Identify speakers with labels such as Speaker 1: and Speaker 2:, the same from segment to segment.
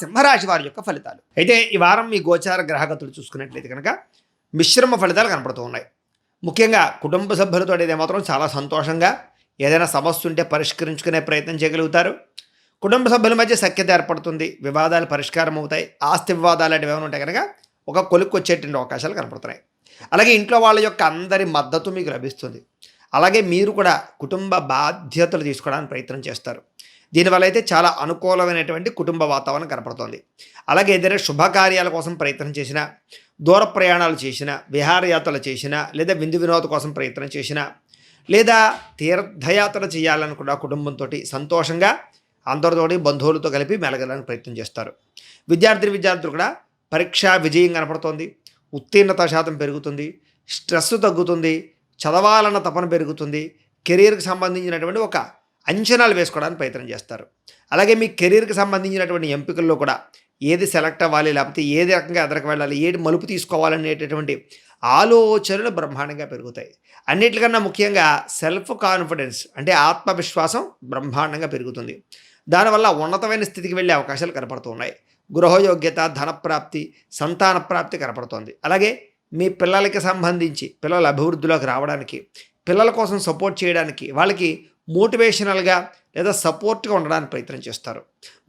Speaker 1: సింహరాశి వారి యొక్క ఫలితాలు అయితే ఈ వారం మీ గోచార గ్రహగతులు చూసుకున్నట్లయితే కనుక మిశ్రమ ఫలితాలు కనపడుతూ ఉన్నాయి. ముఖ్యంగా కుటుంబ సభ్యులతో అయితే మాత్రం చాలా సంతోషంగా ఏదైనా సమస్య ఉంటే పరిష్కరించుకునే ప్రయత్నం చేయగలుగుతారు. కుటుంబ సభ్యుల మధ్య సఖ్యత ఏర్పడుతుంది, వివాదాలు పరిష్కారం అవుతాయి. ఆస్తి వివాదాలు అంటే ఏమైనా ఉంటే కనుక ఒక కొలుక్కు వచ్చేటువంటి అవకాశాలు కనపడుతున్నాయి. అలాగే ఇంట్లో వాళ్ళ యొక్క అందరి మద్దతు మీకు లభిస్తుంది. అలాగే మీరు కూడా కుటుంబ బాధ్యతలు తీసుకోవడానికి ప్రయత్నం చేస్తారు. దీనివల్ల అయితే చాలా అనుకూలమైనటువంటి కుటుంబ వాతావరణం కనపడుతోంది. అలాగే ఏదైనా శుభకార్యాల కోసం ప్రయత్నం చేసినా, దూర ప్రయాణాలు చేసినా, విహారయాత్రలు చేసినా, లేదా విందు వినోదం కోసం ప్రయత్నం చేసినా, లేదా తీర్థయాత్ర చేయాలనుకున్న కుటుంబంతో సంతోషంగా అందరితోటి బంధువులతో కలిపి మెలగడానికి ప్రయత్నం చేస్తారు. విద్యార్థులు కూడా పరీక్షా విజయం కనపడుతోంది. ఉత్తీర్ణత శాతం పెరుగుతుంది, స్ట్రెస్ తగ్గుతుంది, చదవాలన్న తపన పెరుగుతుంది. కెరీర్కి సంబంధించినటువంటి ఒక అంచనాలు వేసుకోవడానికి ప్రయత్నం చేస్తారు. అలాగే మీ కెరీర్కి సంబంధించినటువంటి ఎంపికల్లో కూడా ఏది సెలెక్ట్ అవ్వాలి, లేకపోతే ఏది రకంగా ఎదరికి వెళ్ళాలి, ఏది మలుపు తీసుకోవాలనేటటువంటి ఆలోచనలు బ్రహ్మాండంగా పెరుగుతాయి. అన్నిటికన్నా ముఖ్యంగా సెల్ఫ్ కాన్ఫిడెన్స్ అంటే ఆత్మవిశ్వాసం బ్రహ్మాండంగా పెరుగుతుంది. దానివల్ల ఉన్నతమైన స్థితికి వెళ్ళే అవకాశాలు కనపడుతూ ఉన్నాయి. గృహయోగ్యత, ధనప్రాప్తి, సంతాన ప్రాప్తి కనపడుతోంది. అలాగే మీ పిల్లలకి సంబంధించి పిల్లల అభివృద్ధిలోకి రావడానికి, పిల్లల కోసం సపోర్ట్ చేయడానికి, వాళ్ళకి మోటివేషనల్గా లేదా సపోర్ట్గా ఉండడానికి ప్రయత్నం చేస్తారు.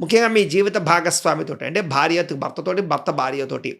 Speaker 1: ముఖ్యంగా మీ జీవిత భాగస్వామితోటి అంటే భర్తతోటి, భర్త భార్యతోటి